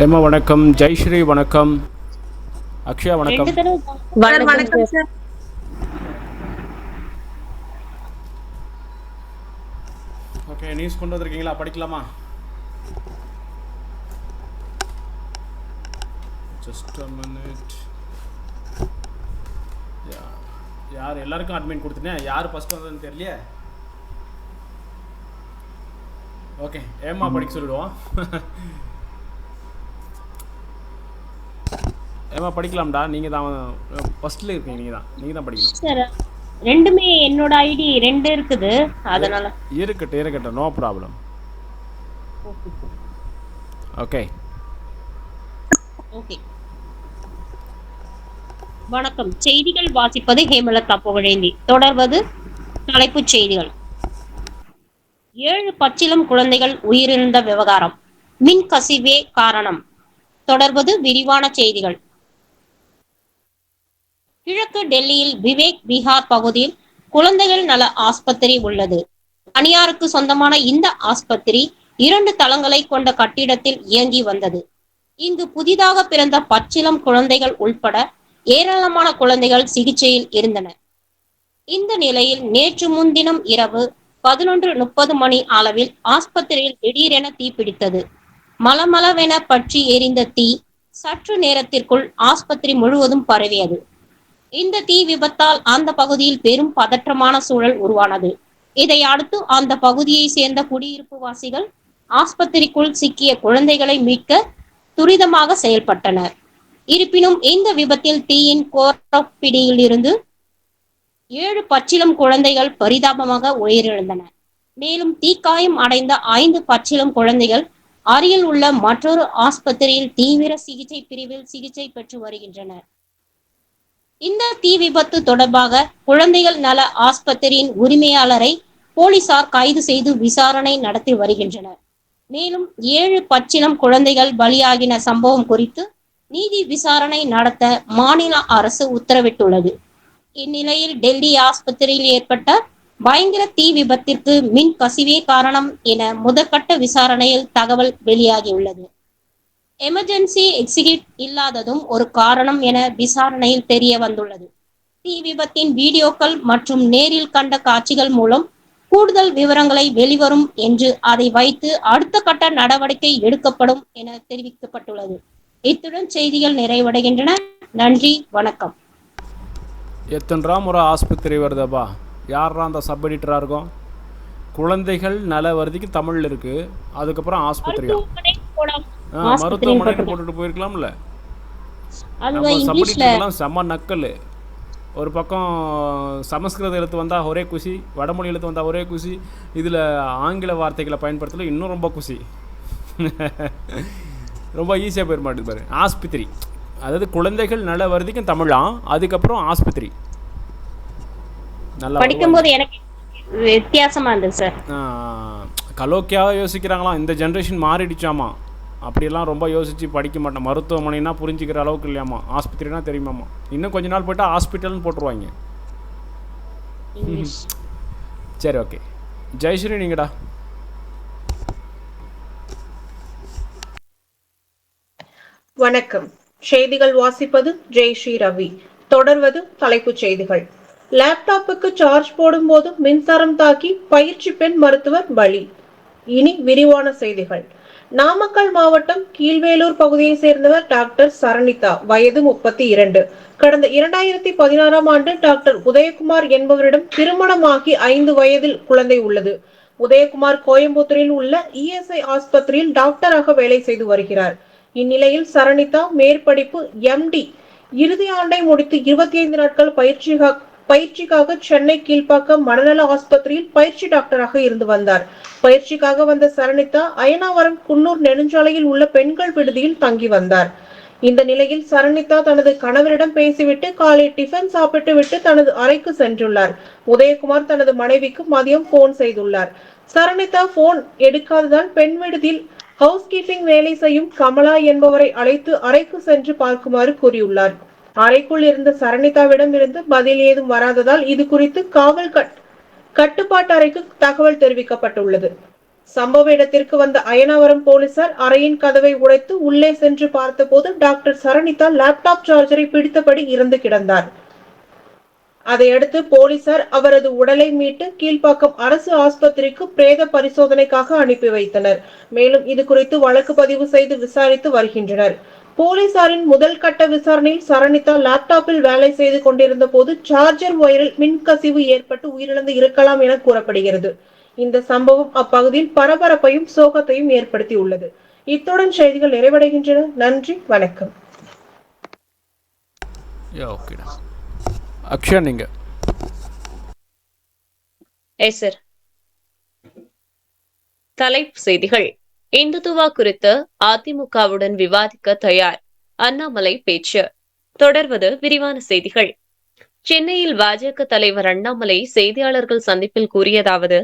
ஏம்மா வணக்கம். ஜெய்ஸ்ரீ வணக்கம். அக்ஷயா வணக்கம். வணக்கம் சார். ஓகே, நியூஸ் கொண்டு வந்திருக்கீங்களா? படிக்கலாமா? Just a minute. யார் எல்லாருக்கும் அட்மின் கொடுத்துட்டேன். யார் ஃபஸ்ட் வந்ததுன்னு தெரியலையே. ஓகே, ஏம்மா படிக்க சொல்லிடுவோம். ஏம்மா படிக்கலாம்டா. நீங்கள் தான் ஃபஸ்ட்டில் இருக்கீங்க. நீங்கள் தான் படிக்கணும் சார். ரெண்டுமே என்னோட ஐடி 2 இருக்குது, அதனால இருக்கட்டும், நோ ப்ராப்ளம். Okay okay. வணக்கம். செய்திகள் வாசிப்பது ஹேமலதா புகழேந்தி. தொடர்வது தலைப்புச் செய்திகள். 7 பச்சிளம் குழந்தைகள் உயிரிழந்த விவகாரம், மின் கசிவே காரணம். தொடர்வது விரிவான செய்திகள். கிழக்கு டெல்லியில் விவேக் விஹார் பகுதியில் குழந்தைகள் நல ஆஸ்பத்திரி உள்ளது. தனியாருக்கு சொந்தமான இந்த ஆஸ்பத்திரி 2 தளங்களை கொண்ட கட்டிடத்தில் இயங்கி வந்தது. இங்கு புதிதாக பிறந்த பச்சிளம் குழந்தைகள் உள்பட ஏராளமான குழந்தைகள் சிகிச்சையில் இருந்தனர். இந்த நிலையில் நேற்று முன்தினம் இரவு 11:30 மணி அளவில் ஆஸ்பத்திரியில் திடீரென தீப்பிடித்தது. மளமளவென பற்றி எரிந்த தீ சற்று நேரத்திற்குள் ஆஸ்பத்திரி முழுவதும் பரவியது. இந்த தீ விபத்தால் அந்த பகுதியில் பெரும் பதற்றமான சூழல் உருவானது. இதை அடுத்து அந்த பகுதியை சேர்ந்த குடியிருப்பு வாசிகள் ஆஸ்பத்திரிக்குள் சிக்கிய குழந்தைகளை மீட்க துரிதமாக செயல்பட்டனர். இருப்பினும் இந்த விபத்தில் தீயின் கோரப்பிடியில் இருந்து 7 பச்சிளம் குழந்தைகள் பரிதாபமாக உயிரிழந்தனர். மேலும் தீக்காயம் அடைந்த 5 பச்சிளம் குழந்தைகள் அருகில் உள்ள மற்றொரு ஆஸ்பத்திரியில் தீவிர சிகிச்சை பிரிவில் சிகிச்சை பெற்று வருகின்றனர். இந்த தீ விபத்து தொடர்பாக குழந்தைகள் நல ஆஸ்பத்திரியின் உரிமையாளரை போலீசார் கைது செய்து விசாரணை நடத்தி வருகின்றனர். மேலும் 7 பச்சிளம் குழந்தைகள் பலியாகின சம்பவம் குறித்து நீதி விசாரணை நடத்த மாநில அரசு உத்தரவிட்டுள்ளது. இந்நிலையில் டெல்லி ஆஸ்பத்திரியில் ஏற்பட்ட பயங்கர தீ விபத்திற்கு மின் கசிவே காரணம் என முதற்கட்ட விசாரணையில் தகவல் வெளியாகியுள்ளது. எமர்ஜென்சி எக்ஸிட் இல்லாததும் ஒரு காரணம் என விசாரணையில் தெரிய வந்துள்ளது. தீ விபத்தின் வீடியோக்கள் மற்றும் நேரில் கண்ட காட்சிகள் மூலம் கூடுதல் விவரங்களை வெளிவரும் என்று அதை வைத்து அடுத்த கட்ட நடவடிக்கை எடுக்கப்படும் என தெரிவிக்கப்பட்டுள்ளது. இத்துடன் செய்திகள் நிறைவடைகின்றன. நன்றி, வணக்கம். எத்தனை முறை ஆஸ்பத்திரி வருதப்பா? யாரா அந்த சப் எடிட்டராக இருக்கும்? குழந்தைகள் நல வருதிக்கு தமிழில் இருக்குது. அதுக்கப்புறம் ஆஸ்பத்திரியா? மருத்துவமனைன்னு போட்டுட்டு போயிருக்கலாம்ல. நம்ம சப் செம்ம நக்கல். ஒரு பக்கம் சமஸ்கிருத எழுத்து வந்தால் ஒரே குசி, வடமொழி எழுத்து வந்தால் ஒரே குசி, இதில் ஆங்கில வார்த்தைகளை பயன்படுத்தல இன்னும் ரொம்ப குசி. ரொம்ப ஈஸியாக போயிட மாட்டேது பாரு. ஆஸ்பத்திரி, அதாவது குழந்தைகள் நல வருதிக்கும் தமிழாம், அதுக்கப்புறம் ஆஸ்பத்திரி. நல்லா படிக்கும்போது எனக்கு வித்தியாசமா இருந்தது சார். கலோக்கியாக யோசிக்கிறாங்களாம். இந்த ஜென்ரேஷன் மாறிடுச்சாமா. அப்படியெல்லாம் ரொம்ப யோசித்து படிக்க மாட்டேன். மருத்துவமனைனா புரிஞ்சிக்கிற அளவுக்கு இல்லையாமா. ஆஸ்பத்திரினா தெரியுமாம்மா. இன்னும் கொஞ்ச நாள் போய்ட்டால் ஹாஸ்பிட்டல்னு போட்டுருவாங்க. சரி, ஓகே. ஜெயஸ்ரீ, நீங்கடா. வணக்கம். செய்திகள் வாசிப்பது ஜெயஸ்ரீ ரவி. தொடர்வது தலைப்புச் செய்திகள். லேப்டாப்புக்கு சார்ஜ் போடும்போது மின்சாரம் தாக்கி பயிற்சி பெண் மருத்துவர் பலி. இனி விரிவான செய்திகள். நாமக்கல் மாவட்டம் கீழ்வேலூர் பகுதியை சேர்ந்தவர் டாக்டர் சரணிதா, வயது 32. கடந்த 2016ஆம் ஆண்டு டாக்டர் உதயகுமார் என்பவரிடம் திருமணமாகி 5 வயதில் குழந்தை உள்ளது. உதயகுமார் கோயம்புத்தூரில் உள்ள இஎஸ்ஐ ஆஸ்பத்திரியில் டாக்டராக வேலை செய்து வருகிறார். இந்நிலையில் சரணிதா மேற்படிப்பு எம்டி இறுதி ஆண்டை முடித்து 25 நாட்கள் பயிற்சிக்காக சென்னை கீழ்ப்பாக்கம் மனநல ஆஸ்பத்திரியில் பயிற்சி டாக்டராக இருந்து வந்தார். பயிற்சிக்காக வந்த சரணிதா அயனாவரம் குன்னூர் நெடுஞ்சாலையில் உள்ள பெண்கள் விடுதியில் தங்கி வந்தார். இந்த நிலையில் சரணிதா தனது கணவரிடம் பேசிவிட்டு காலை டிஃபன் சாப்பிட்டு விட்டு தனது அறைக்கு சென்றுள்ளார். உதயகுமார் தனது மனைவிக்கு மதியம் போன் செய்துள்ளார். சரணிதா போன் எடுக்காததால் பெண் விடுதியில் ஹவுஸ் கீப்பிங் வேலை செய்யும் கமலா என்பவரை அழைத்து அறைக்கு சென்று பார்க்குமாறு கூறியுள்ளார். அறைக்குள் இருந்த சரணிதாவிடம் இருந்து பதில் ஏதும் வராததால் இது குறித்து காவல் கட்டுப்பாட்டு அறைக்கு தகவல் தெரிவிக்கப்பட்டுள்ளது. சம்பவ இடத்திற்கு வந்த அயனாவரம் போலீசார் அறையின் கதவை உடைத்து உள்ளே சென்று பார்த்தபோது டாக்டர் சரணிதா லேப்டாப் சார்ஜரை பிடித்தபடி இறந்து கிடந்தார். அதையடுத்து போலீசார் அவரது உடலை மீட்டு கீழ்ப்பாக்கம் அரசு ஆஸ்பத்திரிக்கு பிரேத பரிசோதனைக்காக அனுப்பி வைத்தனர். மேலும் இது குறித்து வழக்கு பதிவு செய்து விசாரித்து வருகின்றனர். போலீசாரின் முதல் கட்ட விசாரணையில் சரணிதா லேப்டாப்பில் வேலை செய்து கொண்டிருந்த போது சார்ஜர் ஒயரில் மின்கசிவு ஏற்பட்டு உயிரிழந்து இருக்கலாம் என கூறப்படுகிறது. இந்த சம்பவம் அப்பகுதியில் பரபரப்பையும் சோகத்தையும் ஏற்படுத்தியுள்ளது. இத்துடன் செய்திகள் நிறைவடைகின்றன. நன்றி, வணக்கம். அக்ஷயா நீங்க. சார், தலைப்பு செய்திகள். இந்துத்துவா குறித்து அதிமுகவுடன் விவாதிக்க தயார், அண்ணாமலை பேச்சு. தொடர்வது விரிவான செய்திகள். சென்னையில் பாஜக தலைவர் அண்ணாமலை செய்தியாளர்கள் சந்திப்பில் கூறியதாவது: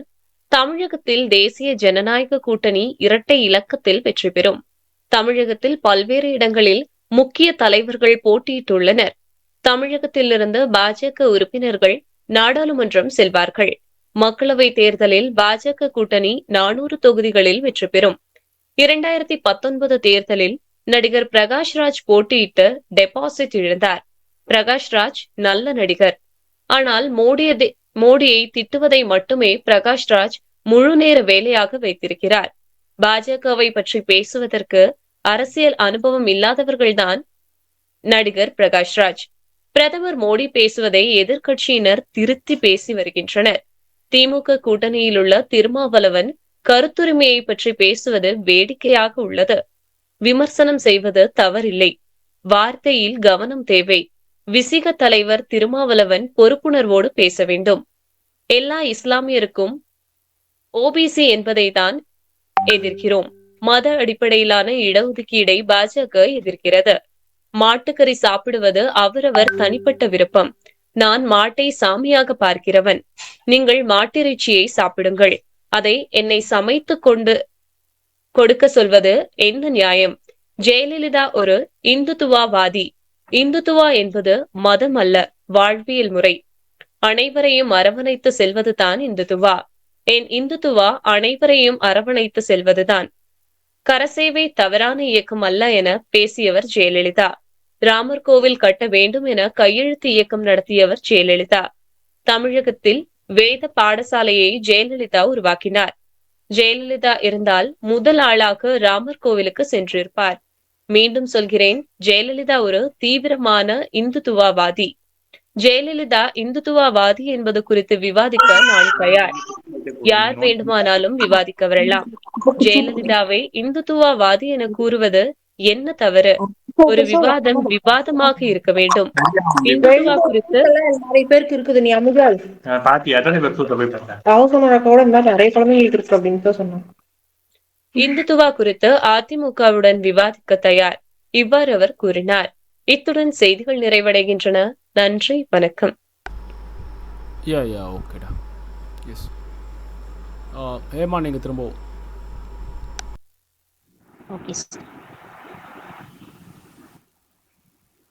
தமிழகத்தில் தேசிய ஜனநாயக கூட்டணி இரட்டை இலக்கத்தில் வெற்றி பெறும். தமிழகத்தில் பல்வேறு இடங்களில் முக்கிய தலைவர்கள் போட்டியிட்டுள்ளனர். தமிழகத்திலிருந்து பாஜக உறுப்பினர்கள் நாடாளுமன்றம் செல்வார்கள். மக்களவை தேர்தலில் பாஜக கூட்டணி 400 தொகுதிகளில் வெற்றி பெறும். 2019 தேர்தலில் நடிகர் பிரகாஷ்ராஜ் போட்டியிட்டு டெபாசிட் இழந்தார். பிரகாஷ்ராஜ் நல்ல நடிகர். ஆனால் மோடியை திட்டுவதை மட்டுமே பிரகாஷ்ராஜ் முழு நேர வேலையாக வைத்திருக்கிறார். பாஜகவை பற்றி பேசுவதற்கு அரசியல் அனுபவம் இல்லாதவர்கள்தான் நடிகர் பிரகாஷ்ராஜ். பிரதமர் மோடி பேசுவதை எதிர்க்கட்சியினர் திருத்தி பேசி வருகின்றனர். திமுக கூட்டணியில் உள்ள திருமாவளவன் கருத்துரிமையை பற்றி பேசுவது வேடிக்கையாக உள்ளது. விமர்சனம் செய்வது தவறில்லை, வார்த்தையில் கவனம் தேவை. விசிக தலைவர் திருமாவளவன் பொறுப்புணர்வோடு பேச வேண்டும். எல்லா இஸ்லாமியருக்கும் ஓபிசி என்பதை தான் எதிர்க்கிறோம். மத அடிப்படையிலான இடஒதுக்கீடை பாஜக எதிர்க்கிறது. மாட்டுக்கறி சாப்பிடுவது அவரவர் தனிப்பட்ட விருப்பம். நான் மாட்டை சாமியாக பார்க்கிறவன். நீங்கள் மாட்டிறைச்சியை சாப்பிடுங்கள். அதை என்னை சமைத்து கொடுக்க சொல்வது என்ன நியாயம்? ஜெயலலிதா ஒரு இந்துத்துவாவாதி. இந்துத்துவா என்பது மதம் அல்ல, வாழ்வியல் முறை. அனைவரையும் அரவணைத்து செல்வதுதான் இந்துத்துவா. என் இந்துத்துவா அனைவரையும் அரவணைத்து செல்வதுதான். கரசேவை தவறான இயக்கம் அல்ல என பேசியவர் ஜெயலலிதா. ராமர் கோவில் கட்ட வேண்டும் என கையெழுத்து இயக்கம் நடத்தியவர் ஜெயலலிதா. தமிழகத்தில் வேத பாடசாலையை ஜெயலலிதா உருவாக்கினார். ஜெயலலிதா இருந்தால் முதல் ஆளாக ராமர் கோவிலுக்கு சென்றிருப்பார். மீண்டும் சொல்கிறேன், ஜெயலலிதா ஒரு தீவிரமான இந்துத்துவாவாதி. ஜெயலலிதா இந்துத்துவாவாதி என்பது குறித்து விவாதிக்க நான் தயார். யார் வேண்டுமானாலும் விவாதிக்க வரலாம். ஜெயலலிதாவை இந்துத்துவாவாதி என கூறுவது என்ன தவறு? ஒரு விவாதம் விவாதமாக இருக்க வேண்டும். இந்துத்துவா குறித்து நிறைய பேருக்கு இருக்குது. நீ அமுதால் நிறைய குழந்தைங்களுக்கு இருக்கு அப்படின்னு தான் சொன்னாங்க. இந்துத்துவா குறித்து அதிமுகவுடன் விவாதிக்க தயார், இவ்வாறு அவர் கூறினார். இத்துடன் செய்திகள் நிறைவடைகின்றன. நன்றி, வணக்கம். ஏமா நீங்க திரும்பவும்.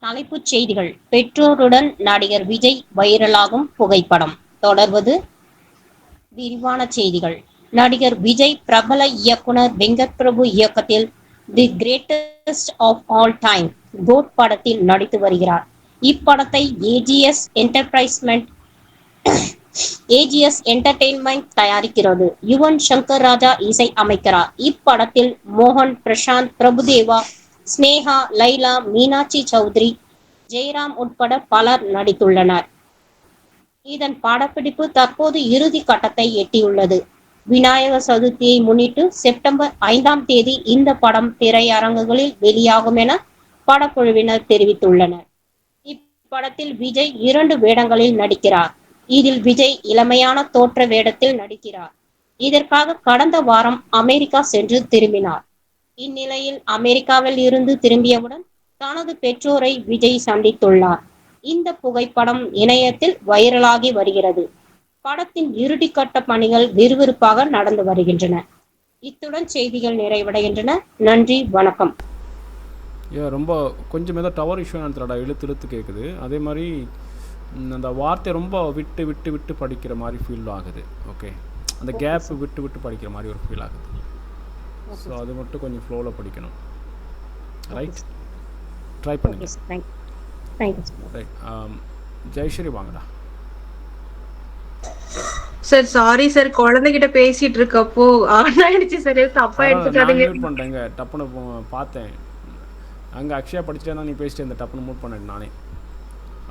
தலைப்புச் செய்திகள். பெற்றோருடன் நடிகர் விஜய் வைரலாகும் புகைப்படம். தொடர்வது விரிவான செய்திகள். நடிகர் விஜய் பிரபல இயக்குனர் வெங்கட் பிரபு இயக்கத்தில் the greatest of all time GOAT படத்தில் நடித்து வருகிறார். இப்படத்தை ஏஜிஎஸ் என்டர்டெயின்மெண்ட் தயாரிக்கிறது. யுவன் சங்கர் ராஜா இசை அமைக்கிறார். இப்படத்தில் மோகன், பிரசாந்த், பிரபுதேவா, ஸ்னேகா, லைலா, மீனாட்சி சௌத்ரி, ஜெயராம் உட்பட பலர் நடித்துள்ளனர். இதன் படப்பிடிப்பு தற்போது இறுதி கட்டத்தை எட்டியுள்ளது. விநாயகர் சதுர்த்தியை முன்னிட்டு செப்டம்பர் 5ஆம் தேதி இந்த படம் திரையரங்குகளில் வெளியாகும் என படக்குழுவினர் தெரிவித்துள்ளனர். இப்படத்தில் விஜய் 2 வேடங்களில் நடிக்கிறார். இதில் விஜய் இளமையான தோற்ற வேடத்தில் நடிக்கிறார். இதற்காக கடந்த வாரம் அமெரிக்கா சென்று திரும்பினார். இந்நிலையில் அமெரிக்காவில் இருந்து திரும்பியவுடன் தனது பெற்றோரை விஜய் சந்தித்துள்ளார். இந்த புகைப்படம் இணையத்தில் வைரலாகி வருகிறது. படத்தின் இறுதிக்கட்ட பணிகள் விறுவிறுப்பாக நடந்து வருகின்றன. இத்துடன் செய்திகள் நிறைவடைகின்றன. நன்றி, வணக்கம். ரொம்ப கொஞ்சம் ஏதோ டவர் இஷ்யூ நடத்துறடா, இழுத்து கேட்குது. அதே மாதிரி அந்த வார்த்தை ரொம்ப விட்டு விட்டு விட்டு படிக்கிற மாதிரி ஃபீல் ஆகுது. ஓகே, அந்த கேப் விட்டு விட்டு படிக்கிற மாதிரி ஒரு ஃபீல் ஆகுது. ஸோ அது மட்டும் கொஞ்சம் ஃப்ளோவில் படிக்கணும். ரைட், ட்ரை பண்ணுங்க. ரைட், ஜெயஸ்ரீ வாங்கடா. சார் சாரி சார், குழந்தைகிட்ட பேசிட்டு இருக்கப்போ ஆன் ஆயிடுச்சு சார், தப்பா எடுத்துக்காதீங்க. மியூட் பண்ணிட்டேங்க, டப்புன்னு பார்த்தேன். அங்கே அக்ஷயா படிச்சுட்டே நீ பேசிட்டு இந்த டப்புன்னு மூட் பண்ணேன் நானே.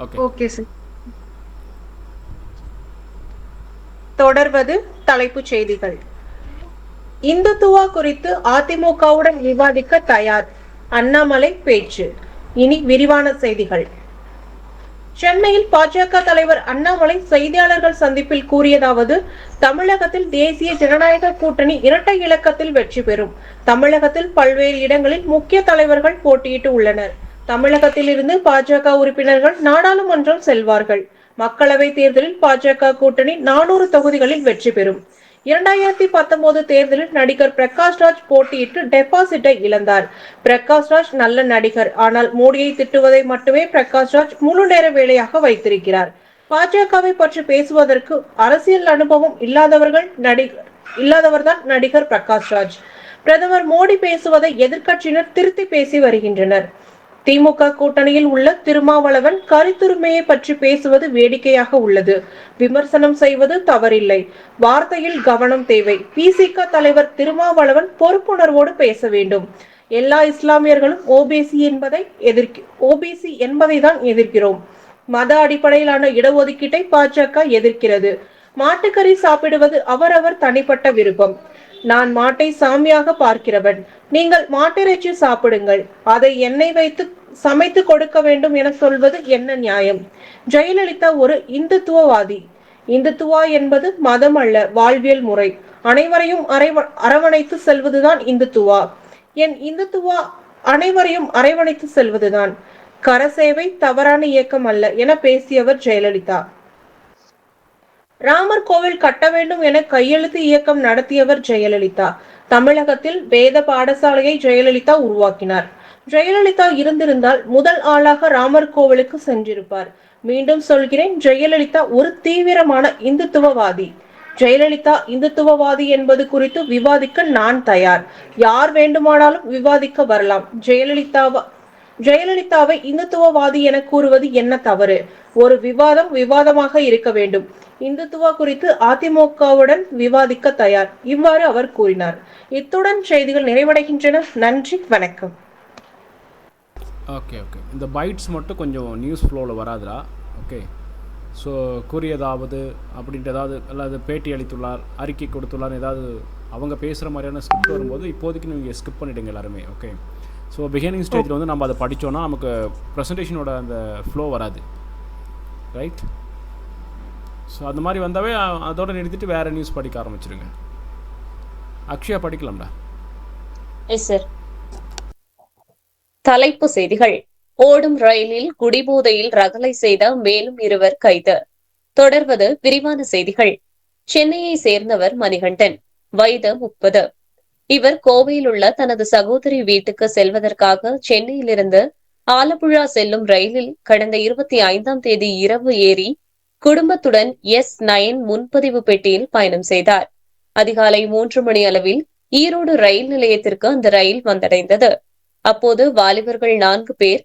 Okay okay sir. தொடர்வது தலைப்புச் செய்திகள். இந்துத்துவா குறித்து அதிமுகவுடன் விவாதிக்க தயார், அண்ணாமலை பேச்சு. இனி விரிவான செய்திகள். சென்னையில் பாஜக தலைவர் அண்ணாமலை செய்தியாளர்கள் சந்திப்பில் கூறியதாவது: தமிழகத்தில் தேசிய ஜனநாயக கூட்டணி இரட்டை இலக்கத்தில் வெற்றி பெறும். தமிழகத்தில் பல்வேறு இடங்களில் முக்கிய தலைவர்கள் போட்டியிட்டு உள்ளனர். தமிழகத்தில் இருந்து பாஜக உறுப்பினர்கள் நாடாளுமன்றம் செல்வார்கள். மக்களவை தேர்தலில் பாஜக கூட்டணி 400 தொகுதிகளில் வெற்றி பெறும். 2019 தேர்தலில் நடிகர் பிரகாஷ்ராஜ் போட்டியிட்டு டெபாசிட்டை இழந்தார். பிரகாஷ்ராஜ் நல்ல நடிகர், ஆனால் மோடியை திட்டுவதை மட்டுமே பிரகாஷ்ராஜ் முழு நேர வேலையாக வைத்திருக்கிறார். பாஜகவை பற்றி பேசுவதற்கு அரசியல் அனுபவம் இல்லாதவர்தான் நடிகர் பிரகாஷ்ராஜ். பிரதமர் மோடி பேசுவதை எதிர்க்கட்சியினர் திருத்தி பேசி வருகின்றனர். திமுக கூட்டணியில் உள்ள திருமாவளவன் கருத்துரிமையை பற்றி பேசுவது வேடிக்கையாக உள்ளது. விமர்சனம் செய்வது தவறில்லை, வார்த்தையில் கவனம் தேவை. பிசிக தலைவர் திருமாவளவன் பொறுப்புணர்வோடு பேச வேண்டும். எல்லா இஸ்லாமியர்களும் ஓபிசி என்பதை தான் எதிர்க்கிறோம். மத அடிப்படையிலான இடஒதுக்கீட்டை பாஜக எதிர்க்கிறது. மாட்டுக்கறி சாப்பிடுவது அவரவர் தனிப்பட்ட விருப்பம். நான் மாட்டை சாமியாக பார்க்கிறவன். நீங்கள் மாட்டிறைச்சி சாப்பிடுங்கள், அதை எண்ணெய் வைத்து சமைத்து கொடுக்க வேண்டும் என சொல்வது என்ன நியாயம்? ஜெயலலிதா ஒரு இந்துத்துவவாதி. இந்துத்துவா என்பது மதம் அல்ல, வாழ்வியல் முறை. அனைவரையும் அரவணைத்து செல்வதுதான் இந்துத்துவா. என் இந்துத்துவா அனைவரையும் அரவணைத்து செல்வதுதான். கரசேவை தவறான இயக்கம் அல்ல என பேசியவர் ஜெயலலிதா. ராமர் கோவில் கட்ட வேண்டும் என கையெழுத்து இயக்கம் நடத்தியவர் ஜெயலலிதா. தமிழகத்தில் வேத பாடசாலையை ஜெயலலிதா உருவாக்கினார். ஜெயலலிதா இருந்திருந்தால் முதல் ஆளாக ராமர் கோவிலுக்கு சென்றிருப்பார். மீண்டும் சொல்கிறேன், ஜெயலலிதா ஒரு தீவிரமான இந்துத்துவவாதி. ஜெயலலிதா இந்துத்துவவாதி என்பது குறித்து விவாதிக்க நான் தயார். யார் வேண்டுமானாலும் விவாதிக்க வரலாம். ஜெயலலிதாவை இந்துத்துவவாதி என கூறுவது என்ன தவறு? ஒரு விவாதமாக இருக்க வேண்டும். இந்துத்துவா குறித்து அதிமுகவுடன் விவாதிக்க தயார், இவ்வாறு அவர் கூறினார். இத்துடன் செய்திகள் நிறைவடைகின்றன. நன்றி, வணக்கம். ஓகே ஓகே, இந்த பைட்ஸ் மட்டும் கொஞ்சம் நியூஸ் ஃப்ளோவில் வராதுடா. ஓகே, ஸோ கூறியதாவது அப்படின்ட்டு ஏதாவது அல்லது பேட்டி அளித்துள்ளார், அறிக்கை கொடுத்துள்ளார், ஏதாவது அவங்க பேசுகிற மாதிரியான ஸ்கிரிப்ட் வரும்போது இப்போதைக்கு நீங்கள் ஸ்கிப் பண்ணிவிடுங்க எல்லாருமே. ஓகே, ஸோ பிகினிங் ஸ்டேஜில் வந்து நம்ம அதை படித்தோன்னா நமக்கு ப்ரெசன்டேஷனோட அந்த ஃப்ளோ வராது. ரைட், ஸோ அந்த மாதிரி வந்தாவே அதோடு நிறுத்திட்டு வேறு நியூஸ் படிக்க ஆரம்பிச்சிருங்க. அக்ஷயா படிக்கலாம்டா. Yes sir. தலைப்பு செய்திகள். ஓடும் ரயிலில் குடிபோதையில் ரகளை செய்த மேலும் 2 கைது. தொடர்வது விரிவான செய்திகள். சென்னையை சேர்ந்தவர் மணிகண்டன், வயது 30. இவர் கோவையில் உள்ள தனது சகோதரி வீட்டுக்கு செல்வதற்காக சென்னையிலிருந்து ஆலப்புழா செல்லும் ரயிலில் கடந்த 25ஆம் தேதி இரவு ஏறி குடும்பத்துடன் S9 முன்பதிவு பெட்டியில் பயணம் செய்தார். அதிகாலை 3 மணி அளவில் ஈரோடு ரயில் நிலையத்திற்கு அந்த ரயில் வந்தடைந்தது. அப்போது வாலிபர்கள் 4 பேர்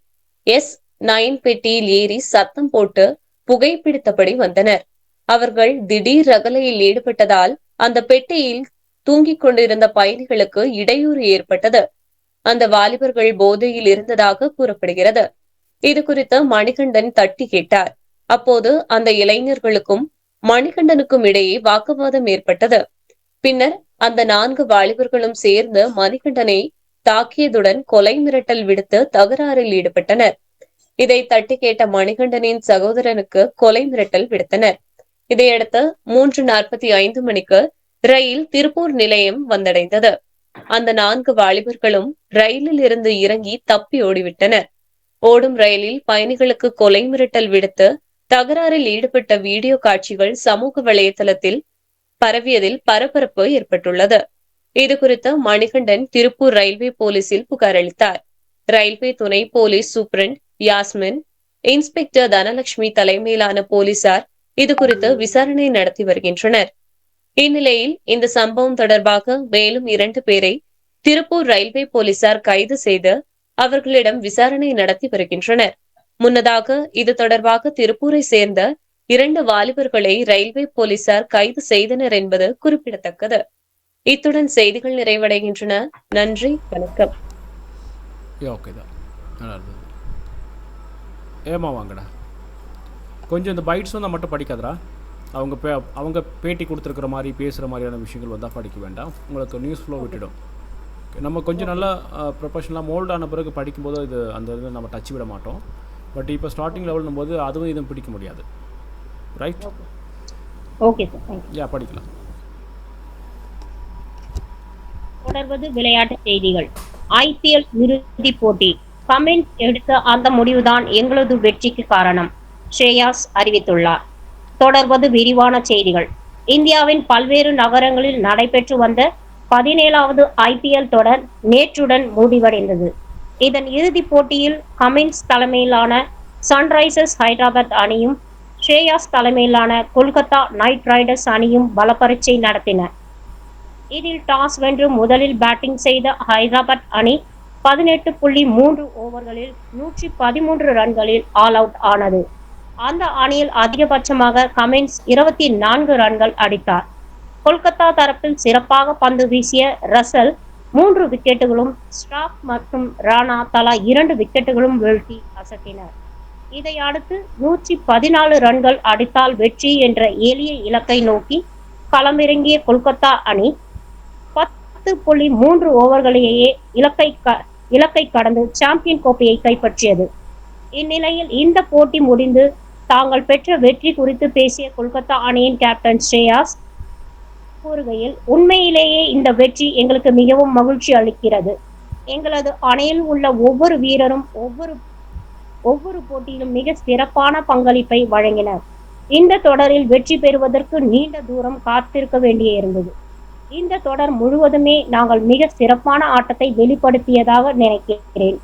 S9 பெட்டியில் ஏறி சத்தம் போட்டு புகைப்பிடித்தபடி வந்தனர். அவர்கள் திடீர் ரகளையில் ஈடுபட்டதால் அந்த பெட்டியில் தூங்கிக் கொண்டிருந்த பயணிகளுக்கு இடையூறு ஏற்பட்டது. அந்த வாலிபர்கள் போதையில் இருந்ததாக கூறப்படுகிறது. இது குறித்து மணிகண்டன் தட்டி கேட்டார். அப்போது அந்த இளைஞர்களுக்கும் மணிகண்டனுக்கும் இடையே வாக்குவாதம் ஏற்பட்டது. பின்னர் அந்த 4 வாலிபர்களும் சேர்ந்து மணிகண்டனை தாக்கியதுடன் கொலை மிரட்டல் விடுத்து தகராறில் ஈடுபட்டனர். இதை தட்டி கேட்ட மணிகண்டனின் சகோதரனுக்கு கொலை மிரட்டல் விடுத்தனர். இதையடுத்து 3:45 மணிக்கு ரயில் திருப்பூர் நிலையம் வந்தடைந்தது. அந்த 4 வாலிபர்களும் ரயிலில் இருந்து இறங்கி தப்பி ஓடிவிட்டனர். ஓடும் ரயிலில் பயணிகளுக்கு கொலை மிரட்டல் விடுத்து தகராறில் ஈடுபட்ட வீடியோ காட்சிகள் சமூக வலைதளத்தில் பரவியதில் பரபரப்பு ஏற்பட்டுள்ளது. இதுகுறித்து மணிகண்டன் திருப்பூர் ரயில்வே போலீசில் புகார் அளித்தார். ரயில்வே துணை police superintendent Yasmin, inspector Dhanalakshmi தலைமையிலான போலீசார் இதுகுறித்து விசாரணை நடத்தி வருகின்றனர். இந்நிலையில் இந்த சம்பவம் தொடர்பாக மேலும் 2 பேரை திருப்பூர் ரயில்வே போலீசார் கைது செய்து அவர்களிடம் விசாரணை நடத்தி வருகின்றனர். முன்னதாக இது தொடர்பாக திருப்பூரை சேர்ந்த 2 வாலிபர்களை ரயில்வே போலீசார் கைது செய்தனர் என்பது குறிப்பிடத்தக்கது. இத்துடன் செய்திகள் நிறைவடைகின்றன. நன்றி, வணக்கம். ஓகே தான், நல்லா இருந்தது. ஏமா வாங்கடா, கொஞ்சம் இந்த பைட்ஸ் வந்தால் மட்டும் படிக்காதடா. அவங்க பேட்டி கொடுத்துருக்குற மாதிரி பேசுகிற மாதிரியான விஷயங்கள் வந்தால் படிக்க வேண்டாம், உங்களுக்கு நியூஸ் ஃப்ளோ விட்டுடும். நம்ம கொஞ்சம் நல்லா ப்ரொஃபஷனலாக மோல்டான பிறகு படிக்கும்போது இது அந்த இது நம்ம டச் விட மாட்டோம். பட் இப்போ ஸ்டார்டிங் லெவல்னும் போது அதுவும் இதுவும் பிடிக்க முடியாது. ரைட்? ஓகே சார், படிக்கலாம். தொடர்வது விளையாட்டு செய்திகள். IPL இறுதிப் போட்டி. கமின்ஸ் எடுத்த அந்த முடிவுதான் எங்களது வெற்றிக்கு காரணம், ஸ்ரேயாஸ் அறிவித்துள்ளார். தொடர்வது விரிவான செய்திகள். இந்தியாவின் பல்வேறு நகரங்களில் நடைபெற்று வந்த 17வது IPL தொடர் நேற்றுடன் முடிவடைந்தது. இதன் இறுதிப் போட்டியில் கமின்ஸ் தலைமையிலான சன்ரைசர்ஸ் ஹைதராபாத் அணியும் ஸ்ரேயாஸ் தலைமையிலான கொல்கத்தா நைட் ரைடர்ஸ் அணியும் பலப்பரீட்சை நடத்தின. இதில் டாஸ் வென்று முதலில் பேட்டிங் செய்த ஹைதராபாத் அணி 18.3 ஓவர்களில் 113 ரன்களில் ஆல் அவுட் ஆனது. அந்த அணியில் அதிகபட்சமாக கமின்ஸ் 24 ரன்கள் அடித்தார். கொல்கத்தா தரப்பில் சிறப்பாக பந்து வீசிய ரசல் 3 விக்கெட்டுகளும், ஸ்டார்க் மற்றும் ராணா தலா 2 விக்கெட்டுகளும் வீழ்த்தி அசத்தினர். இதை அடுத்து 114 ரன்கள் அடித்தால் வெற்றி என்ற எளிய இலக்கை நோக்கி களமிறங்கிய கொல்கத்தா அணி 10.3 ஓவர்களிலேயே இலக்கை கடந்து சாம்பியன் கோப்பையை கைப்பற்றியது. இந்நிலையில் இந்த போட்டி முடிந்து தாங்கள் பெற்ற வெற்றி குறித்து பேசிய கொல்கத்தா அணியின் கேப்டன் ஸ்ரேயாஸ் கூறுகையில், உண்மையிலேயே இந்த வெற்றி எங்களுக்கு மிகவும் மகிழ்ச்சி அளிக்கிறது. எங்களது அணியில் உள்ள ஒவ்வொரு வீரரும் ஒவ்வொரு போட்டியிலும் மிக சிறப்பான பங்களிப்பை வழங்கினர். இந்த தொடரில் வெற்றி பெறுவதற்கு நீண்ட தூரம் காத்திருக்க வேண்டிய இருந்தது. இந்த தொடர் முழுவதுமே நாங்கள் மிக சிறப்பான ஆட்டத்தை வெளிப்படுத்தியதாக நினைக்கிறேன்.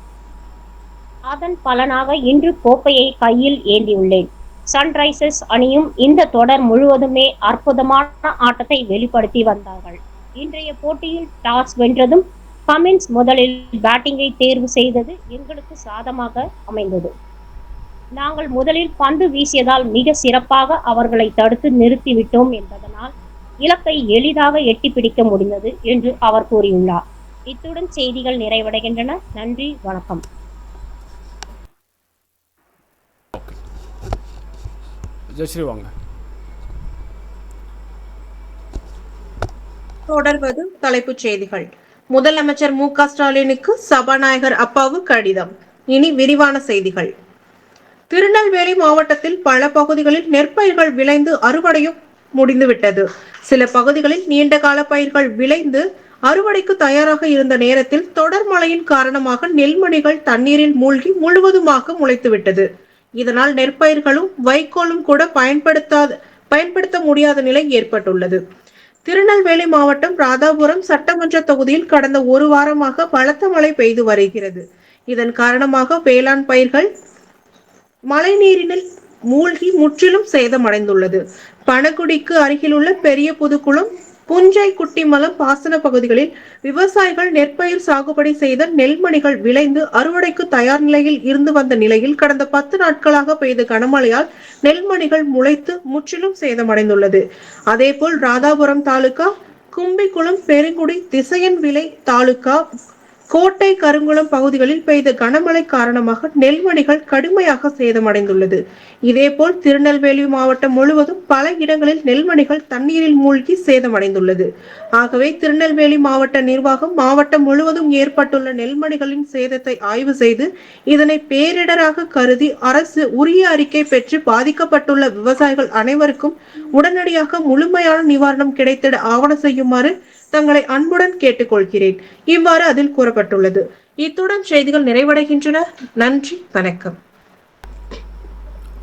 அதன் பலனாக இன்று கோப்பையை கையில் ஏந்தியுள்ளேன். சன்ரைசர்ஸ் அணியும் இந்த தொடர் முழுவதுமே அற்புதமான ஆட்டத்தை வெளிப்படுத்தி வந்தார்கள். இன்றைய போட்டியில் டாஸ் வென்றதும் கமின்ஸ் முதலில் பேட்டிங்கை தேர்வு செய்தது எங்களுக்கு சாதகமாக அமைந்தது. நாங்கள் முதலில் பந்து வீசியதால் மிக சிறப்பாக அவர்களை தடுத்து நிறுத்திவிட்டோம் என்பதனால் இலக்கை எளிதாக எட்டி பிடிக்க முடிந்தது என்று அவர் கூறியுள்ளார். இத்துடன் செய்திகள் நிறைவடைகின்றன. நன்றி, வணக்கம். ஜெயஸ்ரீ வாங்க. தொடர்வது தலைப்புச் செய்திகள். முதலமைச்சர் மு க ஸ்டாலினுக்கு சபாநாயகர் அப்பாவு கடிதம். இனி விரிவான செய்திகள். திருநெல்வேலி மாவட்டத்தில் பல பகுதிகளில் நெற்பயிர்கள் விளைந்து அறுவடையும் முடிந்துவிட்டது. சில பகுதிகளில் நீண்ட கால பயிர்கள் விளைந்து அறுவடைக்கு தயாராக இருந்த நேரத்தில் தொடர் மழையின் காரணமாக நெல்மணிகள் தண்ணீரில் மூழ்கி முழுவதுமாக முளைத்துவிட்டது. இதனால் நெற்பயிர்களும் வைக்கோலும் கூட பயன்படுத்த முடியாத நிலை ஏற்பட்டுள்ளது. திருநெல்வேலி மாவட்டம் ராதாபுரம் சட்டமன்ற தொகுதியில் கடந்த ஒரு வாரமாக பலத்த மழை பெய்து வருகிறது. இதன் காரணமாக வேளாண் பயிர்கள் மழைநீரினில் மூழ்கி முற்றிலும் சேதமடைந்துள்ளது. பணகுடிக்கு அருகிலுள்ள பெரிய புதுக்குளம், புஞ்சை குட்டிமலம் பாசன பகுதிகளில் விவசாயிகள் நெற்பயிர் சாகுபடி செய்த நெல்மணிகள் விளைந்து அறுவடைக்கு தயார் நிலையில் இருந்து வந்த நிலையில் கடந்த 10 நாட்களாக பெய்த கனமழையால் நெல்மணிகள் முளைத்து முற்றிலும் சேதமடைந்துள்ளது. அதேபோல் ராதாபுரம் தாலுகா கும்பிக்குளம், பெருங்குடி, திசையன்விளை தாலுகா கோட்டை, கருங்குளம் பகுதிகளில் பெய்த கனமழை காரணமாக நெல்மணிகள் கடுமையாக சேதமடைந்துள்ளது. இதேபோல் திருநெல்வேலி மாவட்டம் முழுவதும் பல இடங்களில் நெல்மணிகள் தண்ணீரில் மூழ்கி சேதமடைந்துள்ளது. ஆகவே திருநெல்வேலி மாவட்ட நிர்வாகம் மாவட்டம் முழுவதும் ஏற்பட்டுள்ள நெல்மணிகளின் சேதத்தை ஆய்வு செய்து இதனை பேரிடராக கருதி அரசு உரிய அறிக்கை பெற்று பாதிக்கப்பட்டுள்ள விவசாயிகள் அனைவருக்கும் உடனடியாக முழுமையான நிவாரணம் கிடைத்திட ஆவணம் செய்யுமாறு தங்களை அன்புடன் கேட்டுக்கொள்கிறேன். இவ்வாறு அதில் கூறப்பட்டுள்ளது. இத்துடன் செய்திகள் நிறைவடைகின்றன. நன்றி, வணக்கம்.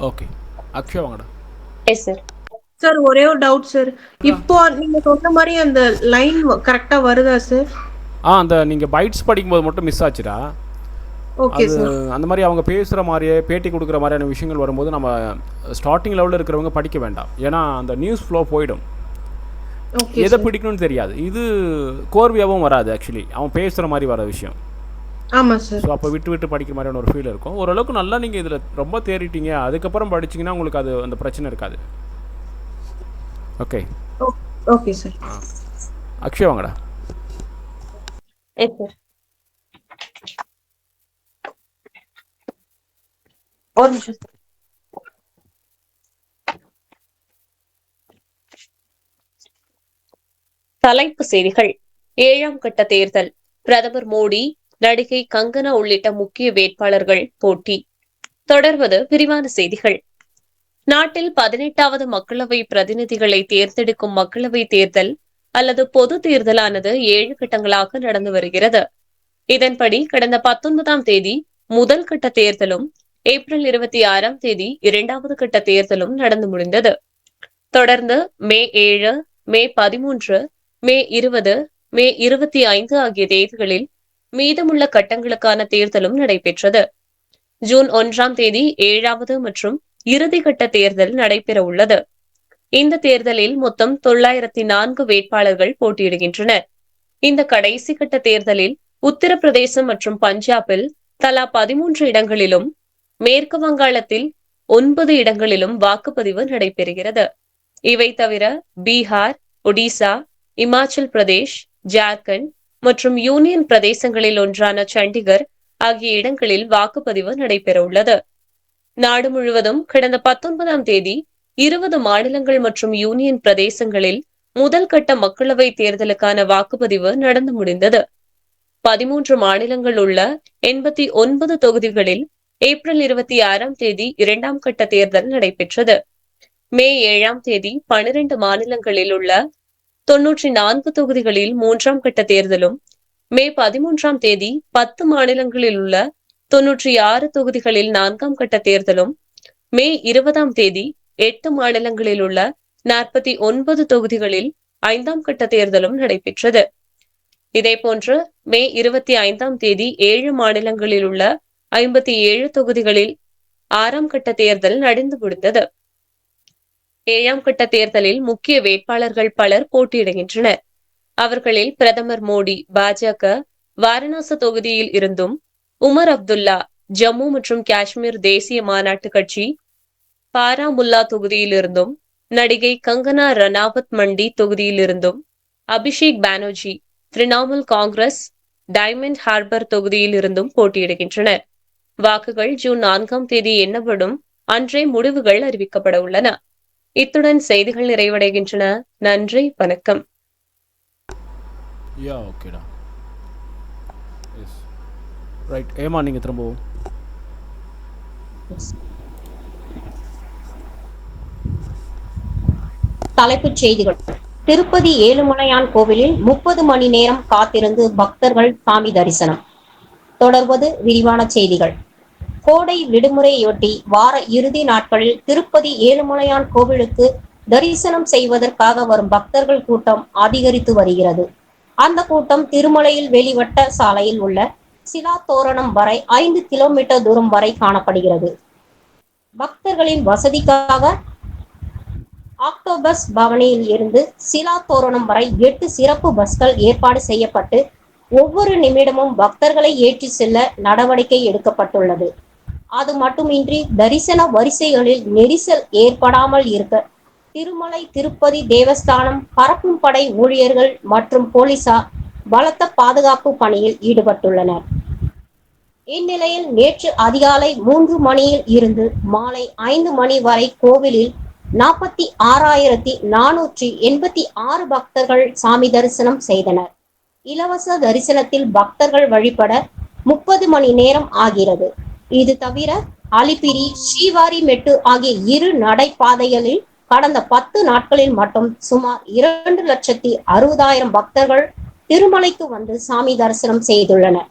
ஓகே, அக்ஷயா வாங்கடா. Yes sir. சார், ஒரே ஒரு டவுட் சார். இப்போ நீங்க சொன்ன மாதிரி அந்த லைன் கரெக்டா வருதா சார்? அந்த நீங்க பைட்ஸ் படிக்கும்போது மட்டும் மிஸ் ஆச்சுடா. Okay sir. அந்த மாதிரி அவங்க பேசுகிற மாதிரியே பேட்டி கொடுக்குற மாதிரியான விஷயங்கள் வரும்போது நம்ம ஸ்டார்டிங் லெவலில் இருக்கிறவங்க படிக்க வேண்டாம். ஏன்னா அந்த நியூஸ் ஃப்ளோ போயிடும். ஓகே எதை பிடிக்கணும்னு தெரியாது. இது கோர்வையாகவும் வராது. ஆக்சுவலி அவன் பேசுகிற மாதிரி வர விஷயம். ஆமா சார். ஸோ அப்போ விட்டு விட்டு படிக்கிற மாதிரியான ஒரு ஃபீல் இருக்கும். ஓரளவுக்கு நல்லா நீங்கள் இதில் ரொம்ப தேறிட்டீங்க, அதுக்கப்புறம் படிச்சிங்கன்னா உங்களுக்கு அது அந்த பிரச்சனை இருக்காது. Okay okay sir. அக்ஷய் வாங்கடா. Yes sir. ஒரு நிமிஷம் சார். தலைப்பு செய்திகள். 7ஆம் கட்ட தேர்தல். பிரதமர் மோடி, நடிகை கங்கனா உள்ளிட்ட முக்கிய வேட்பாளர்கள் போட்டி. தொடர்வது விரிவான செய்திகள். நாட்டில் 18வது மக்களவை பிரதிநிதிகளை தேர்ந்தெடுக்கும் மக்களவை தேர்தல் அல்லது பொது தேர்தலானது 7 கட்டங்களாக நடந்து வருகிறது. இதன்படி கடந்த 19ஆம் தேதி முதல் கட்ட தேர்தலும், ஏப்ரல் 26ஆம் தேதி 2வது கட்ட தேர்தலும் நடந்து முடிந்தது. தொடர்ந்து மே 7, மே 13, மே 20, மே 25 ஆகிய தேதிகளில் மீதமுள்ள கட்டங்களுக்கான தேர்தலும் நடைபெற்றது. ஜூன் 1ஆம் தேதி 7வது மற்றும் இறுதிக்கட்ட தேர்தல் நடைபெற உள்ளது. இந்த தேர்தலில் மொத்தம் 904 வேட்பாளர்கள் போட்டியிடுகின்றனர். இந்த கடைசி கட்ட தேர்தலில் உத்தரப்பிரதேசம் மற்றும் பஞ்சாபில் தலா 13 இடங்களிலும், மேற்கு வங்காளத்தில் 9 இடங்களிலும் வாக்குப்பதிவு நடைபெறுகிறது. இவை தவிர பீகார், ஒடிசா, இமாச்சல் பிரதேஷ், ஜார்க்கண்ட் மற்றும் யூனியன் பிரதேசங்களில் ஒன்றான சண்டிகர் ஆகிய இடங்களில் வாக்குப்பதிவு நடைபெற உள்ளது. நாடு முழுவதும் கடந்த 19ஆம் தேதி 20 மாநிலங்கள் மற்றும் யூனியன் பிரதேசங்களில் முதல் கட்ட மக்களவை தேர்தலுக்கான வாக்குப்பதிவு நடந்து முடிந்தது. 13 மாநிலங்கள் உள்ள 89 தொகுதிகளில் ஏப்ரல் 26ஆம் தேதி 2ஆம் கட்ட தேர்தல் நடைபெற்றது. மே 7ஆம் தேதி 12 மாநிலங்களில் உள்ள 94 தொகுதிகளில் 3ஆம் கட்ட தேர்தலும், மே 13ஆம் தேதி 10 மாநிலங்களில் உள்ள 96 தொகுதிகளில் 4ஆம் கட்ட தேர்தலும், மே 20ஆம் தேதி 8 மாநிலங்களில் உள்ள 49 தொகுதிகளில் 5ஆம் கட்ட தேர்தலும் நடைபெற்றது. இதேபோன்று மே 25ஆம் தேதி 7 மாநிலங்களில் உள்ள 57 தொகுதிகளில் 6ஆம் கட்ட தேர்தல் நடந்து முடிந்தது. 7ஆம் கட்ட தேர்தலில் முக்கிய வேட்பாளர்கள் பலர் போட்டியிடுகின்றனர். அவர்களில் பிரதமர் மோடி பாஜக வாரணாசி தொகுதியில் இருந்தும், உமர் அப்துல்லா ஜம்மு மற்றும் காஷ்மீர் தேசிய மாநாட்டு கட்சி பாராமுல்லா தொகுதியில் இருந்தும், நடிகை கங்கனா ரணாவத் மண்டி தொகுதியில் இருந்தும், அபிஷேக் பானர்ஜி திரிணாமுல் காங்கிரஸ் டைமண்ட் ஹார்பர் தொகுதியில் இருந்தும் போட்டியிடுகின்றனர். வாக்குகள் ஜூன் 4ஆம் தேதி எண்ணப்படும் அன்றே முடிவுகள் அறிவிக்கப்பட உள்ளன. இத்துடன் செய்திகள் நிறைவடைகின்றன. நன்றி, வணக்கம். யா ஓகேடா. S right. ஏமா நீங்கள் திரும்பவும். தலைப்புச் செய்திகள். திருப்பதி ஏழுமலையான் கோவிலில் 30 மணி நேரம் காத்திருந்து பக்தர்கள் சாமி தரிசனம். தொடர்வது விரிவான செய்திகள். கோடை விடுமுறையொட்டி வார இறுதி நாட்களில் திருப்பதி ஏழுமலையான் கோவிலுக்கு தரிசனம் செய்வதற்காக வரும் பக்தர்கள் கூட்டம் அதிகரித்து வருகிறது. அந்த கூட்டம் திருமலையில் வெளிவட்ட சாலையில் உள்ள சிலா தோரணம் வரை 5 கிலோமீட்டர் தூரம் வரை காணப்படுகிறது. பக்தர்களின் வசதிக்காக ஆக்டோபஸ் பவனியில் இருந்து சிலா தோரணம் வரை 8 சிறப்பு பஸ்கள் ஏற்பாடு செய்யப்பட்டு ஒவ்வொரு நிமிடமும் பக்தர்களை ஏற்றி செல்ல நடவடிக்கை எடுக்கப்பட்டுள்ளது. அது மட்டுமின்றி தரிசன வரிசைகளில் நெரிசல் ஏற்படாமல் இருக்க திருமலை திருப்பதி தேவஸ்தானம், பறக்கும் படை ஊழியர்கள் மற்றும் போலீசார் பலத்த பாதுகாப்பு பணியில் ஈடுபட்டுள்ளனர். இந்நிலையில் நேற்று அதிகாலை 3 மணியில் இருந்து மாலை 5 மணி வரை கோவிலில் 46,486 பக்தர்கள் சாமி தரிசனம் செய்தனர். இலவச தரிசனத்தில் பக்தர்கள் வழிபட 30 மணி நேரம் ஆகிறது. இது தவிர அலிப்பிரி, ஸ்ரீவாரிமெட்டு ஆகிய 2 நடைபாதைகளில் கடந்த 10 நாட்களில் மட்டும் சுமார் 2,60,000 பக்தர்கள் திருமலைக்கு வந்து சாமி தரிசனம் செய்துள்ளனர்.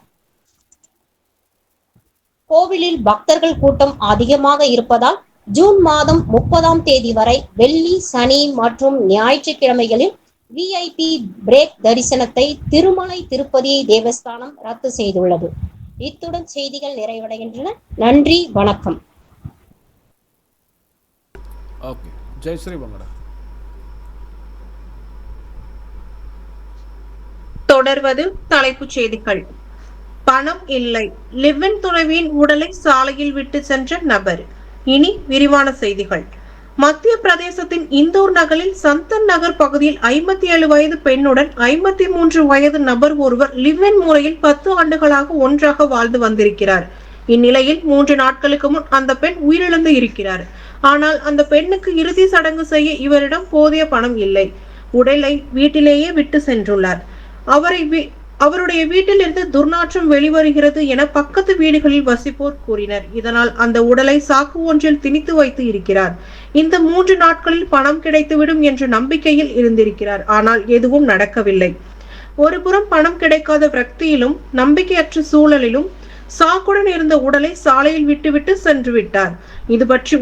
கோவிலில் பக்தர்கள் கூட்டம் அதிகமாக இருப்பதால் ஜூன் மாதம் 30ஆம் தேதி வரை வெள்ளி, சனி மற்றும் ஞாயிற்றுக்கிழமைகளில் VIP பிரேக் தரிசனத்தை திருமலை திருப்பதி தேவஸ்தானம் ரத்து செய்துள்ளது. இத்துடன் செய்திகள் நிறைவடைகின்றன. நன்றி, வணக்கம். ஓகே, ஜெயஸ்ரீ வாங்கடா. தொடர்வது தலைப்புச் செய்திகள். பணம் இல்லை, லிவ் இன் துணைவியின் உடலை சாலையில் விட்டு சென்ற நபர். இனி விரிவான செய்திகள். மத்திய பிரதேசத்தின் இந்தோர் நகரில் சந்தன் நகர் பகுதியில் 57 வயது பெண்ணுடன் 53 வயது நபர் ஒருவர் லிவ் இன் முறையில் 10 ஆண்டுகளாக ஒன்றாக வாழ்ந்து வந்திருக்கிறார். இந்நிலையில் 3 நாட்களுக்கு முன் அந்த பெண் உயிரிழந்து இருக்கிறார். ஆனால் அந்த பெண்ணுக்கு இறுதி சடங்கு செய்ய இவரிடம் போதிய பணம் இல்லை. உடலை வீட்டிலேயே விட்டு சென்றுள்ளார். அவருடைய வீட்டில் இருந்து துர்நாற்றம் வெளிவருகிறது என பக்கத்து வீடுகளில் வசிப்போர் கூறினர். இதனால் அந்த உடலை சாக்கு ஒன்றில் திணித்து வைத்து இருக்கிறார். இந்த 3 நாட்களில் பணம் கிடைத்துவிடும் என்ற நம்பிக்கையில் இருந்திருக்கிறார். ஆனால் எதுவும் நடக்கவில்லை. ஒருபுறம் பணம் கிடைக்காத விரக்தியிலும் நம்பிக்கையற்ற சூழலிலும் சாக்குடன் இருந்த உடலை சாலையில் விட்டுவிட்டு சென்று விட்டார். இது பற்றி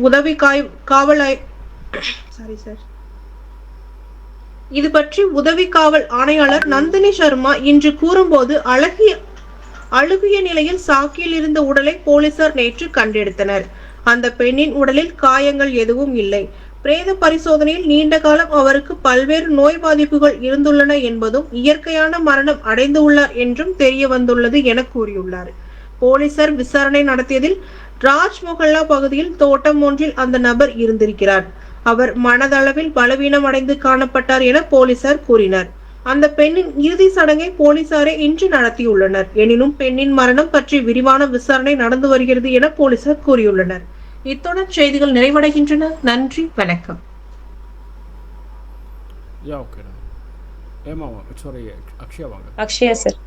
உதவி காவல் ஆணையாளர் நந்தினி சர்மா இன்று கூறும்போது அழுகிய நிலையில் சாக்கியில் இருந்த உடலை போலீசார் நேற்று கண்டெடுத்தனர். அந்த பெண்ணின் உடலில் காயங்கள் எதுவும் இல்லை. பிரேத பரிசோதனையில் நீண்ட காலம் அவருக்கு பல்வேறு நோய் பாதிப்புகள் இருந்துள்ளன என்பதும் இயற்கையான மரணம் அடைந்துள்ளார் என்றும் தெரிய வந்துள்ளது என கூறியுள்ளார். போலீசார் விசாரணை நடத்தியதில் ராஜ் மொஹல்லா பகுதியில் தோட்டம் ஒன்றில் அந்த நபர் இருந்திருக்கிறார். அவர் மனதளவில் பலவீனம் அடைந்து காணப்பட்டார் என போலீசார் கூறினர். அந்த பெண்ணின் இறுதி சடங்கை போலீசாரே இன்று நடத்தியுள்ளனர். எனினும் பெண்ணின் மரணம் பற்றி விரிவான விசாரணை நடந்து வருகிறது என போலீசார் கூறியுள்ளனர். இத்துடன் செய்திகள் நிறைவடைகின்றன. நன்றி, வணக்கம். அக்ஷயா சார்.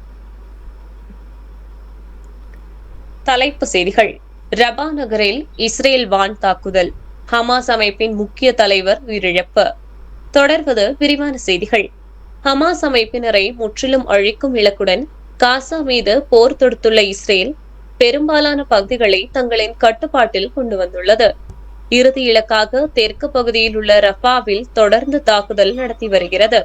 தலைப்பு செய்திகள். ரபா நகரில் இஸ்ரேல் வான் தாக்குதல், ஹமாஸ் அமைப்பின் முக்கிய தலைவர் உயிரிழப்பு. தொடர்வது விரிவான செய்திகள். ஹமாஸ் அமைப்பினரை முற்றிலும் அழிக்கும் இலக்குடன் காசா மீது போர் தொடுத்துள்ள இஸ்ரேல் பெரும்பாலான பகுதிகளை தங்களின் கட்டுப்பாட்டில் கொண்டு வந்துள்ளது. இறுதி இலக்காக தெற்கு பகுதியில் உள்ள ரஃபாவில் தொடர்ந்து தாக்குதல் நடத்தி வருகிறது.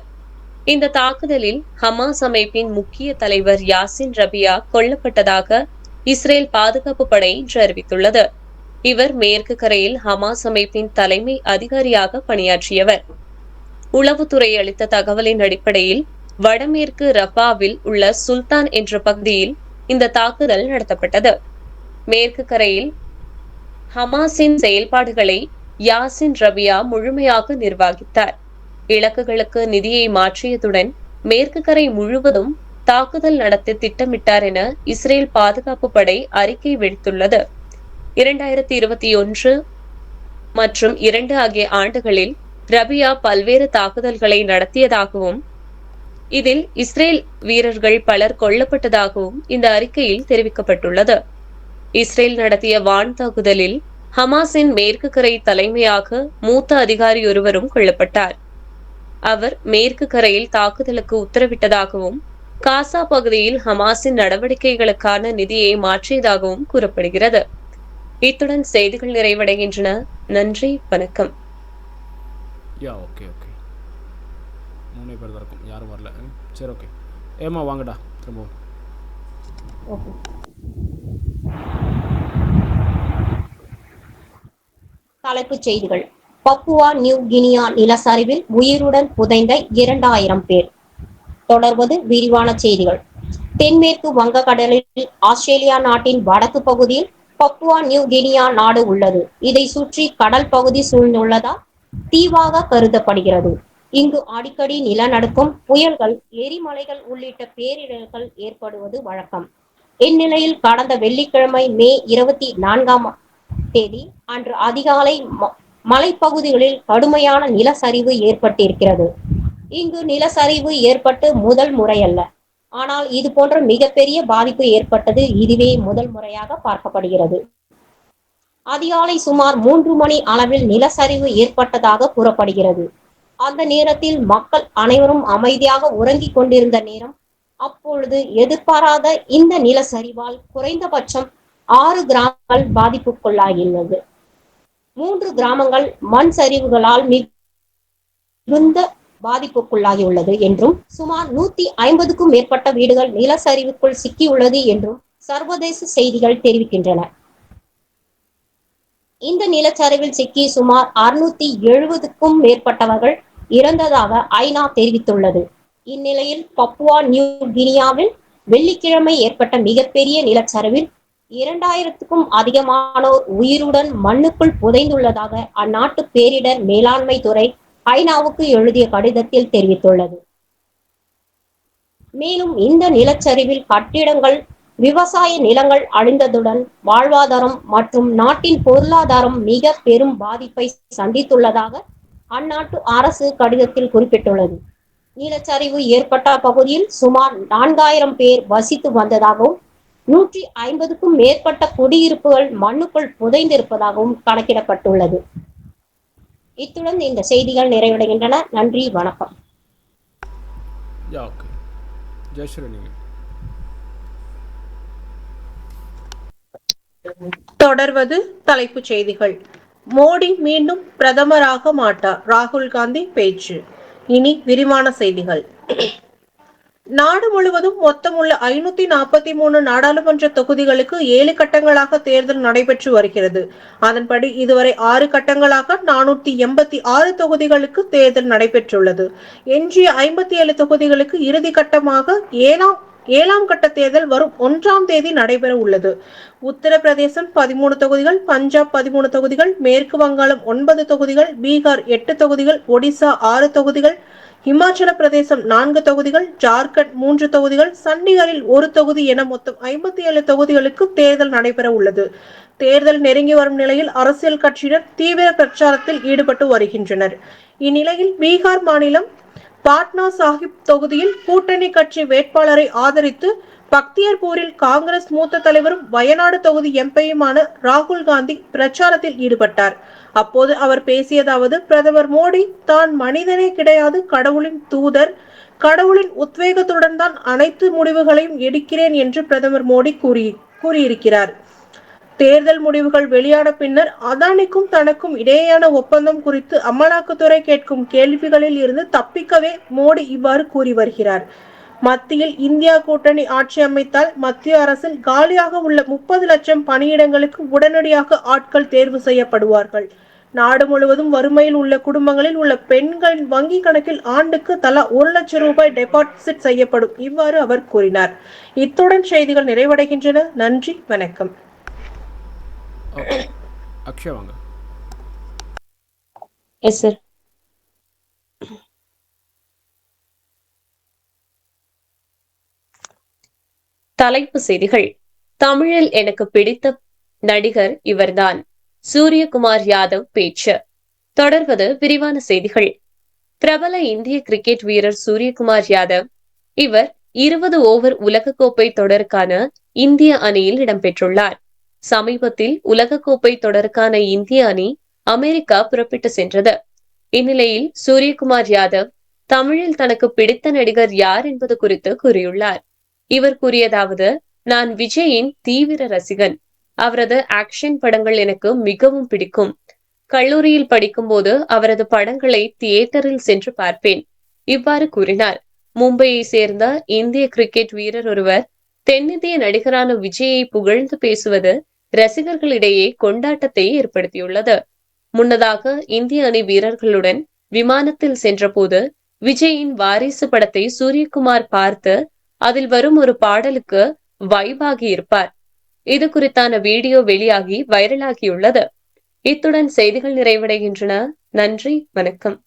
இந்த தாக்குதலில் ஹமாஸ் அமைப்பின் முக்கிய தலைவர் யாசின் ரபியா கொல்லப்பட்டதாக இஸ்ரேல் பாதுகாப்பு படை இன்று அறிவித்துள்ளது. இவர் மேற்கு கரையில் ஹமாஸ் அமைப்பின் தலைமை அதிகாரியாக பணியாற்றியவர். உளவுத்துறை அளித்த தகவலின் அடிப்படையில் வடமேற்கு ரஃபாவில் உள்ள சுல்தான் என்ற பகுதியில் இந்த தாக்குதல் நடத்தப்பட்டது. மேற்கு கரையில் ஹமாஸின் செயல்பாடுகளை யாசின் ரபியா முழுமையாக நிர்வகித்தார். இலக்குகளுக்கு நிதியை மாற்றியதுடன் மேற்கு கரை முழுவதும் தாக்குதல் நடத்த திட்டமிட்டார் என இஸ்ரேல் பாதுகாப்பு படை அறிக்கை விடுத்துள்ளது. 2021 மற்றும் 2 ஆகிய ஆண்டுகளில் ரபியா பல்வேறு தாக்குதல்களை நடத்தியதாகவும் இதில் இஸ்ரேல் வீரர்கள் பலர் கொல்லப்பட்டதாகவும் இந்த அறிக்கையில் தெரிவிக்கப்பட்டுள்ளது. இஸ்ரேல் நடத்திய வான் தாக்குதலில் ஹமாஸின் மேற்கு கரை தலைமையாக மூத்த அதிகாரி ஒருவரும் கொல்லப்பட்டார். அவர் மேற்கு கரையில் தாக்குதலுக்கு உத்தரவிட்டதாகவும் காசா பகுதியில் ஹமாஸின் நடவடிக்கைகளுக்கான நிதியை மாற்றியதாகவும் கூறப்படுகிறது. இத்துடன் செய்திகள் நிறைவடைகின்றன. நன்றி, வணக்கம். யாரும் வரல. சரி, ஓகே. ஏமா வாங்கடா திரும்பவும். தலைப்புச் செய்திகள். பப்புவா நியூ கினியா நிலச்சரிவில் உயிருடன் புதைந்த 2000 பேர். தொடர்வது விரிவான செய்திகள். தென்மேற்கு வங்கக்கடலில் ஆஸ்திரேலியா நாட்டின் வடக்கு பகுதியில் பப்புவா நியூ கினியா நாடு உள்ளது. இதை சுற்றி கடல் பகுதி சூழ்ந்துள்ளதால் தீவாக கருதப்படுகிறது. இங்கு அடிக்கடி நிலநடுக்கம், புயல்கள், எரிமலைகள் உள்ளிட்ட பேரிடர்கள் ஏற்படுவது வழக்கம். இந்நிலையில் கடந்த வெள்ளிக்கிழமை மே 24ஆம் தேதி அன்று அதிகாலை மலைப்பகுதிகளில் கடுமையான நிலச்சரிவு ஏற்பட்டிருக்கிறது. இங்கு நிலச்சரிவு ஏற்பட்டு முதல் முறையல்ல, ஆனால் இது போன்ற மிகப்பெரிய பாதிப்பு ஏற்பட்டது இதுவே முதல் முறையாக பார்க்கப்படுகிறது. அதிகாலை சுமார் 3 மணி அளவில் நிலச்சரிவு ஏற்பட்டதாக கூறப்படுகிறது. அந்த நேரத்தில் மக்கள் அனைவரும் அமைதியாக உறங்கிக் கொண்டிருந்த நேரம். அப்பொழுது எதிர்பாராத இந்த நிலச்சரிவால் குறைந்தபட்சம் 6 கிராமங்கள் பாதிப்புக்குள்ளாகியுள்ளது. 3 கிராமங்கள் மண் சரிவுகளால் மிகுந்த பாதிப்புக்குள்ளாகியுள்ளது என்றும் சுமார் 150க்கும் மேற்பட்ட வீடுகள் நிலச்சரிவுக்குள் சிக்கியுள்ளது என்றும் சர்வதேச செய்திகள் தெரிவிக்கின்றன. இந்த நிலச்சரிவில் சிக்கி சுமார் 670க்கும் மேற்பட்டவர்கள் இறந்ததாக ஐநா தெரிவித்துள்ளது. இந்நிலையில் பப்புவா நியூ கினியாவில் வெள்ளிக்கிழமை ஏற்பட்ட மிகப்பெரிய நிலச்சரிவில் 2000க்கும் அதிகமானோர் உயிருடன் மண்ணுக்குள் புதைந்துள்ளதாக அந்நாட்டு பேரிடர் மேலாண்மை துறை ஐநாவுக்கு எழுதிய கடிதத்தில் தெரிவித்துள்ளது. மேலும் இந்த நிலச்சரிவில் கட்டிடங்கள், விவசாய நிலங்கள் அழிந்ததுடன் வாழ்வாதாரம் மற்றும் நாட்டின் பொருளாதாரம் மிக பெரும் பாதிப்பை சந்தித்துள்ளதாக அந்நாட்டு அரசு கடிதத்தில் குறிப்பிட்டுள்ளது. நிலச்சரிவு ஏற்பட்ட பகுதியில் சுமார் 4000 பேர் வசித்து வந்ததாகவும் 150க்கும் மேற்பட்ட குடியிருப்புகள் மண்ணுக்குள் புதைந்திருப்பதாகவும் கணக்கிடப்பட்டுள்ளது. இத்துடன் இந்த செய்திகள் நிறைவடைகின்றன. நன்றி, வணக்கம். தொடர்வது தலைப்புச் செய்திகள். மோடி மீண்டும் பிரதமராக மாட்டார், ராகுல் காந்தி பேச்சு. இனி விரிவான செய்திகள். நாடு முழுவதும் மொத்தமுள்ள 543 நாடாளுமன்ற தொகுதிகளுக்கு 7 கட்டங்களாக தேர்தல் நடைபெற்று வருகிறது. அதன்படி இதுவரை 6 கட்டங்களாக 486 தொகுதிகளுக்கு தேர்தல் நடைபெற்றுள்ளது. எஞ்சிய 57 தொகுதிகளுக்கு இறுதி கட்டமாக ஏழாம் கட்ட தேர்தல் வரும் 1ஆம் தேதி நடைபெற உள்ளது. உத்தரப்பிரதேசம் 13 தொகுதிகள், பஞ்சாப் 13 தொகுதிகள், மேற்கு வங்காளம் 9 தொகுதிகள், பீகார் 8 தொகுதிகள், ஒடிசா 6 தொகுதிகள், இமாச்சல பிரதேசம் 4 தொகுதிகள், ஜார்க்கண்ட் 3 தொகுதிகள், சண்டிகரில் 1 தொகுதி என மொத்தம் 57 தொகுதிகளுக்கு தேர்தல் நடைபெற உள்ளது. தேர்தல் நெருங்கி வரும் நிலையில் அரசியல் கட்சியினர் தீவிர பிரச்சாரத்தில் ஈடுபட்டு வருகின்றனர். இந்நிலையில் பீகார் மாநிலம் பாட்னா சாஹிப் தொகுதியில் கூட்டணி கட்சி வேட்பாளரை ஆதரித்து பக்தியர்பூரில் காங்கிரஸ் மூத்த தலைவரும் வயநாடு தொகுதி எம்பியுமான ராகுல் காந்தி பிரச்சாரத்தில் ஈடுபட்டார். அப்போது அவர் பேசியதாவது: பிரதமர் மோடி தான் மனிதனே கிடையாது, கடவுளின் தூதர். கடவுளின் உத்வேகத்துடன் தான் அனைத்து முடிவுகளையும் எடுக்கிறேன் என்று பிரதமர் மோடி கூறியிருக்கிறார். தேர்தல் முடிவுகள் வெளியான பின்னர் அதானிக்கும் தனக்கும் இடையேயான ஒப்பந்தம் குறித்து அமலாக்கத்துறை கேட்கும் கேள்விகளில் இருந்து தப்பிக்கவே மோடி இவ்வாறு கூறி வருகிறார். மத்தியில் இந்தியா கூட்டணி ஆட்சி அமைத்தால் மத்திய அரசில் காலியாக உள்ள 30 லட்சம் பணியிடங்களுக்கு உடனடியாக ஆட்கள் தேர்வு செய்யப்படுவார்கள். நாடு முழுவதும் வறுமையில் உள்ள குடும்பங்களில் உள்ள பெண்களின் வங்கி கணக்கில் ஆண்டுக்கு தலா 1 லட்சம் ரூபாய் டெபாசிட் செய்யப்படும். இவ்வாறு அவர் கூறினார். இத்துடன் செய்திகள் நிறைவடைகின்றன. நன்றி, வணக்கம். தலைப்பு செய்திகள். தமிழில் எனக்கு பிடித்த நடிகர் இவர்தான், சூரியகுமார் யாதவ் பேச்சு. தொடர்வது விரிவான செய்திகள். பிரபல இந்திய கிரிக்கெட் வீரர் சூரியகுமார் யாதவ். இவர் 20 ஓவர் உலகக்கோப்பை தொடருக்கான இந்திய அணியில் இடம்பெற்றுள்ளார். சமீபத்தில் உலகக்கோப்பை தொடருக்கான இந்திய அணி அமெரிக்கா புறப்பட்டு சென்றது. இந்நிலையில் சூரியகுமார் யாதவ் தமிழில் தனக்கு பிடித்த நடிகர் யார் என்பது குறித்து கூறியுள்ளார். இவர் கூறியதாவது: நான் விஜயின் தீவிர ரசிகன். அவரது ஆக்ஷன் படங்கள் எனக்கு மிகவும் பிடிக்கும். கல்லூரியில் படிக்கும் போது அவரது படங்களை தியேட்டரில் சென்று பார்ப்பேன். இவ்வாறு கூறினார். மும்பையை சேர்ந்த இந்திய கிரிக்கெட் வீரர் ஒருவர் தென்னிந்திய நடிகரான விஜயை புகழ்ந்து பேசுவது ரசிகர்களிடையே கொண்டாட்டத்தை ஏற்படுத்தியுள்ளது. முன்னதாக இந்திய அணி வீரர்களுடன் விமானத்தில் சென்றபோது விஜயின் வாரிசு படத்தை சூரியகுமார் பார்த்து அதில் வரும் ஒரு பாடலுக்கு வைபாகி இருப்பார். இது குறித்தான வீடியோ வெளியாகி வைரலாகியுள்ளது. இத்துடன் செய்திகள் நிறைவடைகின்றன. நன்றி, வணக்கம்.